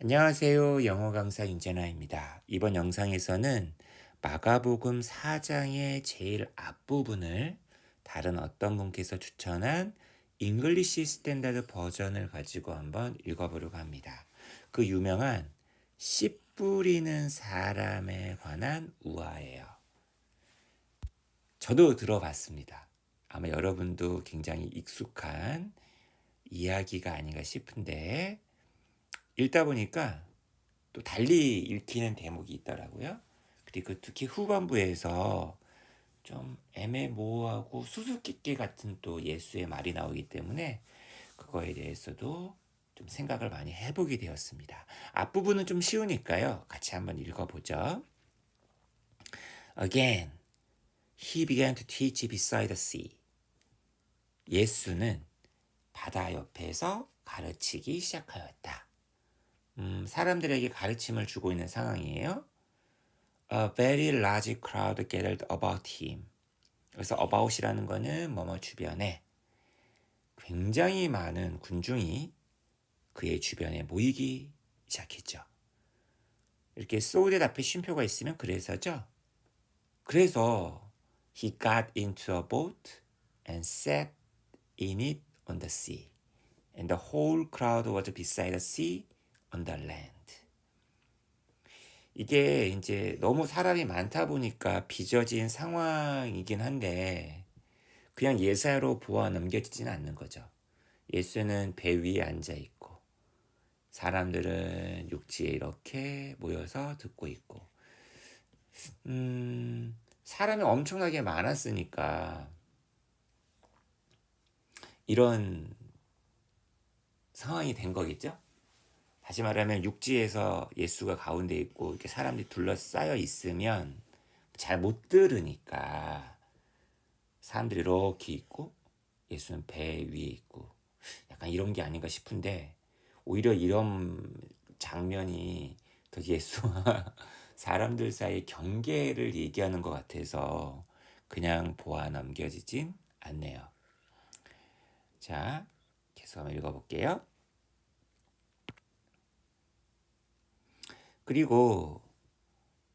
안녕하세요. 영어 강사 윤재나입니다. 이번 영상에서는 마가복음 4장의 제일 앞부분을 다른 어떤 분께서 추천한 잉글리시 스탠다드 버전을 가지고 한번 읽어보려고 합니다. 그 유명한 씨 뿌리는 사람에 관한 우화예요. 저도 들어봤습니다. 아마 여러분도 굉장히 익숙한 이야기가 아닌가 싶은데 읽다 보니까 또 달리 읽히는 대목이 있더라고요. 그리고 특히 후반부에서 좀 애매모호하고 수수께끼 같은 또 예수의 말이 나오기 때문에 그거에 대해서도 좀 생각을 많이 해보게 되었습니다. 앞부분은 좀 쉬우니까요. 같이 한번 읽어보죠. Again, he began to teach beside the sea. 예수는 바다 옆에서 가르치기 시작하였다. 사람들에게 가르침을 주고 있는 상황이에요. A very large crowd gathered about him. 그래서 about이라는 거는 뭐뭐 주변에 굉장히 많은 군중이 그의 주변에 모이기 시작했죠. 이렇게 소울의 앞에 쉼표가 있으면 그래서죠. 그래서 he got into a boat and sat in it on the sea. And the whole crowd was beside the sea on the land. 이게 이제 너무 사람이 많다 보니까 빚어진 상황이긴 한데 그냥 예사로 보아 넘겨지지는 않는 거죠. 예수는 배 위에 앉아 있고 사람들은 육지에 이렇게 모여서 듣고 있고 사람이 엄청나게 많았으니까 이런 상황이 된 거겠죠. 다시 말하면 육지에서 예수가 가운데 있고 이렇게 사람들이 둘러싸여 있으면 잘 못 들으니까 사람들이 이렇게 있고 예수는 배 위에 있고 약간 이런 게 아닌가 싶은데 오히려 이런 장면이 더 예수와 사람들 사이의 경계를 얘기하는 것 같아서 그냥 보아 넘겨지진 않네요. 자, 계속 한번 읽어볼게요. 그리고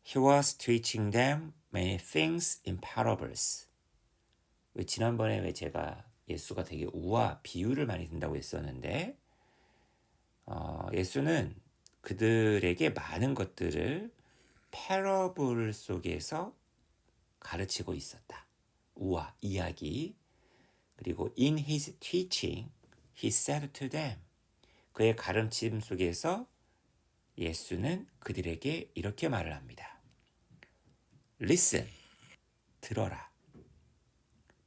He was teaching them many things in parables. 지난번에 왜 제가 예수가 되게 우화, 비유를 많이 든다고 했었는데 예수는 그들에게 많은 것들을 패러블 속에서 가르치고 있었다. 우화, 이야기. 그리고 in his teaching, he said to them. 그의 가르침 속에서 예수는 그들에게 이렇게 말을 합니다. Listen, 들어라.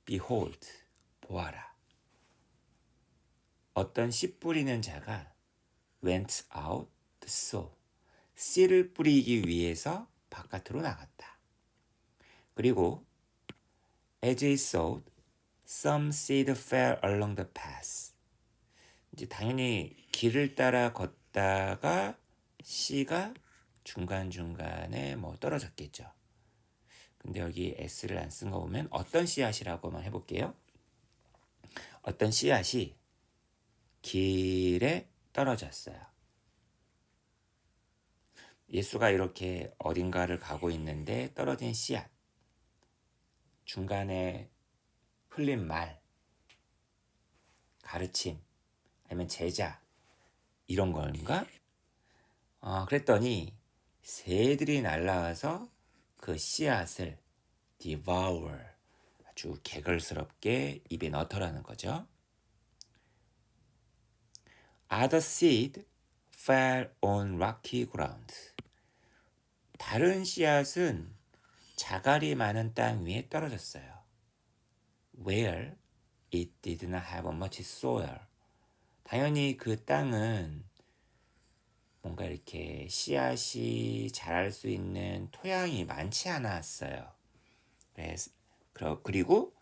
Behold, 보아라. 어떤 씨 뿌리는 자가 went out to sow. 씨를 뿌리기 위해서 바깥으로 나갔다. 그리고 as he sowed, some seed fell along the path. 이제 당연히 길을 따라 걷다가 씨가 중간중간에 뭐 떨어졌겠죠. 근데 여기 S를 안 쓴 거 보면 어떤 씨앗이라고 한번 해볼게요. 어떤 씨앗이 길에 떨어졌어요. 예수가 이렇게 어딘가를 가고 있는데 떨어진 씨앗, 중간에 흘린 말, 가르침, 아니면 제자 이런 건가? 그랬더니 새들이 날라와서 그 씨앗을 devour, 아주 개걸스럽게 입에 넣더라는 거죠. Other seed fell on rocky ground. 다른 씨앗은 자갈이 많은 땅 위에 떨어졌어요. Where it did not have much soil. 당연히 그 땅은 뭔가 이렇게 씨앗이 자랄 수 있는 토양이 많지 않았어요. 그리고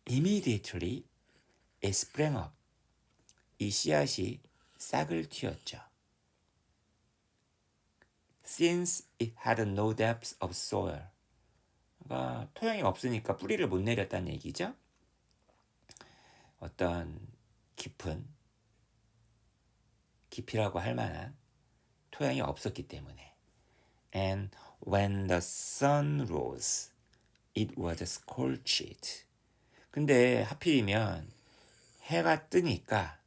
immediately it sprang up. 이 씨앗이 싹을 틔웠죠. Since it had no depth of soil. 그러니까 토양이 없으니까 뿌리를 못 내렸다는 얘기죠. 어떤 깊이라고 할 만한 토양이 없었기 때문에. And when the sun rose, it was scorched. 근데 하필이면 해가 뜨니까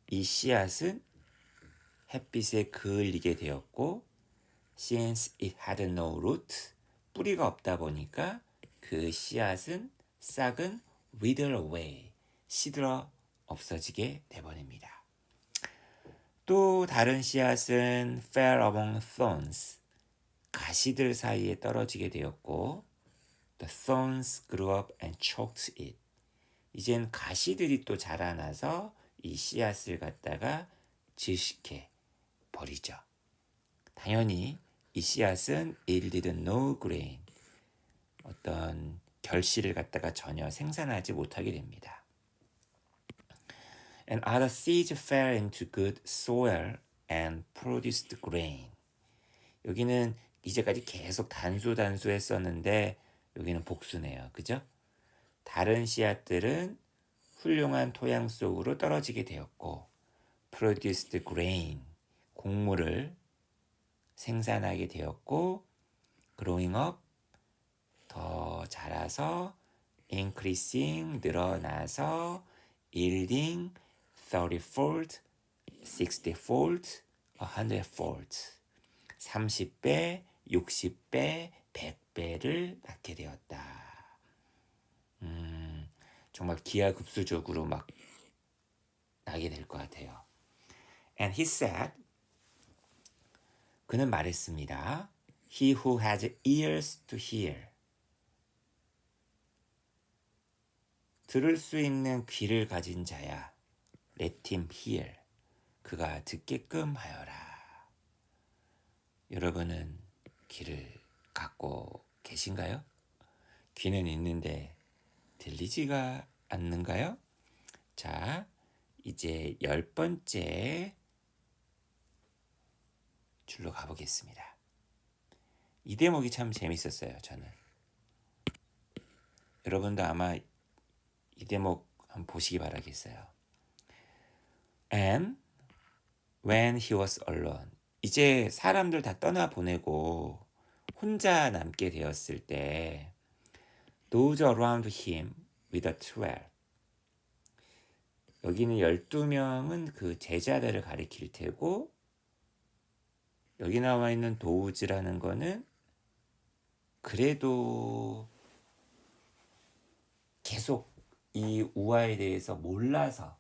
이 씨앗은 햇빛에 그을리게 되었고, since it had no root, 뿌리가 없다 보니까 그 씨앗은 싹은 wither away, 시들어 없어지게 돼버립니다. 또 다른 씨앗은 fell among thorns, 가시들 사이에 떨어지게 되었고, the thorns grew up and choked it. 이젠 가시들이 또 자라나서 이 씨앗을 갖다가 질식해 버리죠. 당연히 이 씨앗은 yielded no grain, 어떤 결실을 갖다가 전혀 생산하지 못하게 됩니다. And other seeds fell into good soil and produced grain. 여기는 이제까지 계속 단수 했었는데 여기는 복수네요. 그죠? 다른 씨앗들은 훌륭한 토양 속으로 떨어지게 되었고, produced grain, 곡물을 생산하게 되었고, growing up, 더 자라서, increasing, 늘어나서, yielding, 30-fold, 60-fold, 100-fold, 30배, 60배, 100배를 낳게 되었다. 정말 기하급수적으로 막 나게 될 것 같아요. And he said, 그는 말했습니다. He who has ears to hear. 들을 수 있는 귀를 가진 자야. Let him hear. 그가 듣게끔 하여라. 여러분은 귀를 갖고 계신가요? 귀는 있는데 들리지가 않는가요? 자, 이제 10번째 줄로 가보겠습니다. 이 대목이 참 재밌었어요, 저는. 여러분도 아마 이 대목 한번 보시기 바라겠어요. And when he was alone, 이제 사람들 다 떠나보내고 혼자 남게 되었을 때, those around him with the 12. 여기는 12명은 그 제자들을 가리킬 테고, 여기 나와 있는 도우즈라는 거는 그래도 계속 이 우화에 대해서 몰라서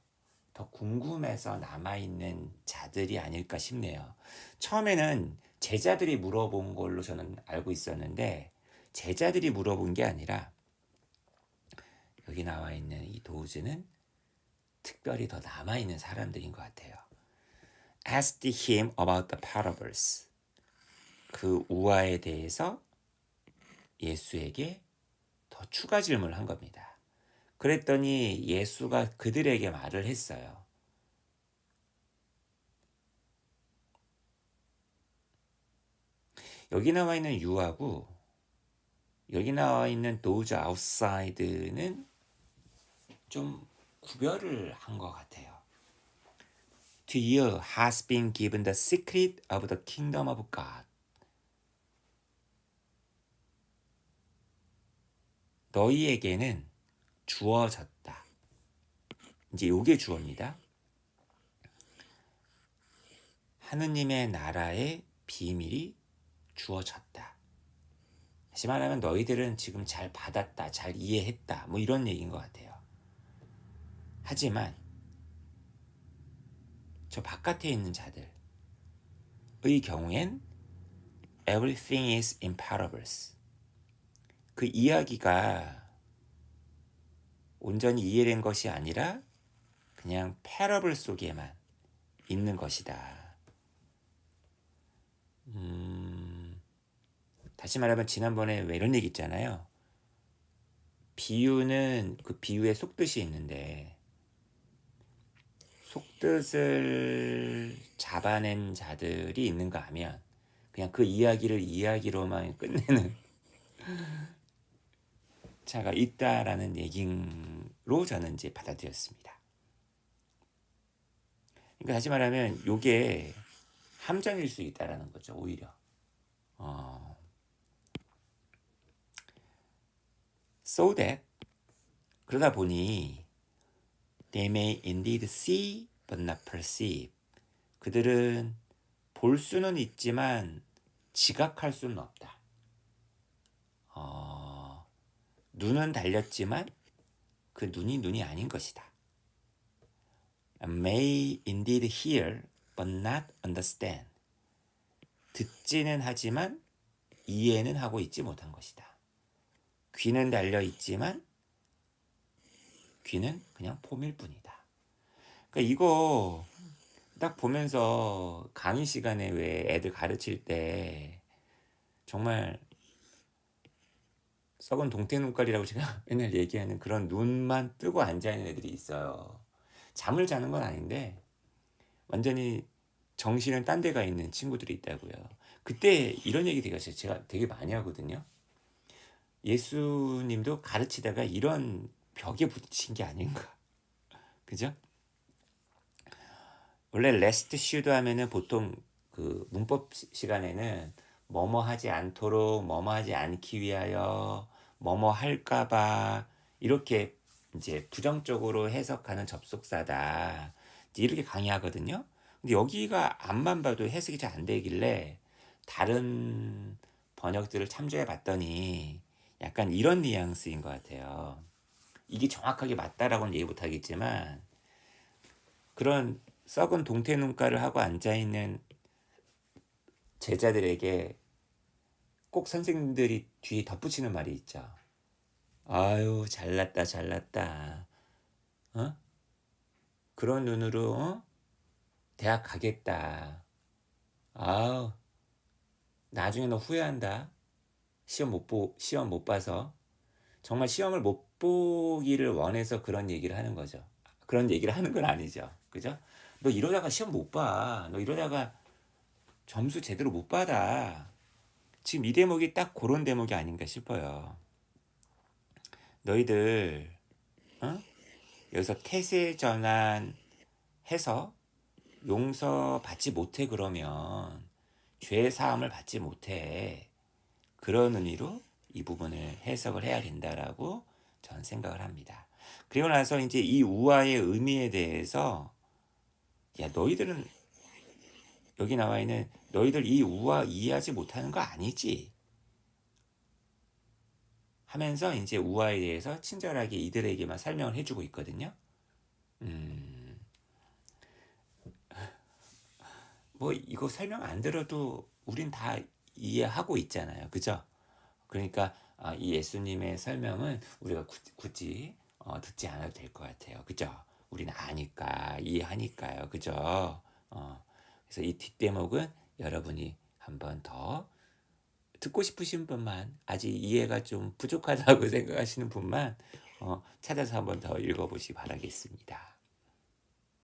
더 궁금해서 남아있는 자들이 아닐까 싶네요. 처음에는 제자들이 물어본 걸로 저는 알고 있었는데, 제자들이 물어본 게 아니라 여기 나와 있는 이 도우즈는 특별히 더 남아있는 사람들인 것 같아요. Asked him about the parables. 그 우화에 대해서 예수에게 더 추가 질문을 한 겁니다. 그랬더니 예수가 그들에게 말을 했어요. 여기 나와 있는 유하고 여기 나와 있는 도우즈 아웃사이드는 좀 구별을 한 것 같아요. To you has been given the secret of the kingdom of God. 너희에게는 주어졌다. 이제 요게 주어입니다. 하느님의 나라의 비밀이 주어졌다. 다시 말하면 너희들은 지금 잘 받았다, 잘 이해했다, 뭐 이런 얘기인 것 같아요. 하지만 저 바깥에 있는 자들의 경우엔 everything is in parables. 그 이야기가 온전히 이해된 것이 아니라 그냥 패러블 속에만 있는 것이다. 다시 말하면 지난번에 왜 이런 얘기 있잖아요. 비유는 그 비유의 속뜻이 있는데 속뜻을 잡아낸 자들이 있는가 하면 그냥 그 이야기를 이야기로만 끝내는 자가 있다라는 얘기로 저는 이제 받아들였습니다. 그러니까 다시 말하면 요게 함정일 수 있다라는 거죠. 오히려. 어, so that 그러다 보니 they may indeed see but not perceive. 그들은 볼 수는 있지만 지각할 수는 없다. 눈은 달렸지만 그 눈이 아닌 것이다. May indeed hear but not understand. 듣지는 하지만 이해는 하고 있지 못한 것이다. 귀는 달려 있지만 귀는 그냥 폼일 뿐이다. 그러니까 이거 딱 보면서 강의 시간에 왜 애들 가르칠 때 정말 썩은 동태 눈깔이라고 제가 맨날 얘기하는 그런 눈만 뜨고 앉아있는 애들이 있어요. 잠을 자는 건 아닌데 완전히 정신은 딴 데가 있는 친구들이 있다고요. 그때 이런 얘기 제가 되게 많이 하거든요. 예수님도 가르치다가 이런 벽에 부딪힌 게 아닌가. 그죠? 원래 레스트 슈드 하면은 보통 그 문법 시간에는 뭐뭐 하지 않도록, 뭐뭐 하지 않기 위하여, 뭐뭐 할까봐 이렇게 이제 부정적으로 해석하는 접속사다. 이제 이렇게 강의하거든요. 근데 여기가 앞만 봐도 해석이 잘 안 되길래 다른 번역들을 참조해 봤더니 약간 이런 뉘앙스인 것 같아요. 이게 정확하게 맞다라고는 얘기 못 하겠지만 그런 썩은 동태 눈가를 하고 앉아있는 제자들에게 꼭 선생님들이 뒤에 덧붙이는 말이 있죠. 아유 잘났다 잘났다. 어? 그런 눈으로 대학 가겠다. 아우 나중에 너 후회한다. 시험 못 봐서 정말 시험을 못 보기를 원해서 그런 얘기를 하는 거죠. 그런 얘기를 하는 건 아니죠. 그죠? 너 이러다가 시험 못 봐. 너 이러다가 점수 제대로 못 받아. 지금 이 대목이 딱 그런 대목이 아닌가 싶어요. 너희들 여기서 태세 전환해서 용서 받지 못해 그러면 죄 사함을 받지 못해. 그런 의미로 이 부분을 해석을 해야 된다라고 저는 생각을 합니다. 그리고 나서 이제 이 우화의 의미에 대해서 야 너희들은 여기 나와 있는 너희들 이 우화 이해하지 못하는 거 아니지? 하면서 이제 우화에 대해서 친절하게 이들에게만 설명을 해주고 있거든요. 뭐 이거 설명 안 들어도 우린 다 이해하고 있잖아요. 그죠? 그러니까 이 예수님의 설명은 우리가 굳이 듣지 않아도 될 것 같아요. 그죠? 우리는 아니까 이해하니까요. 그죠? 그래서 이 뒷대목은 여러분이 한번 더 듣고 싶으신 분만 아직 이해가 좀 부족하다고 생각하시는 분만 찾아서 한번 더 읽어보시기 바라겠습니다.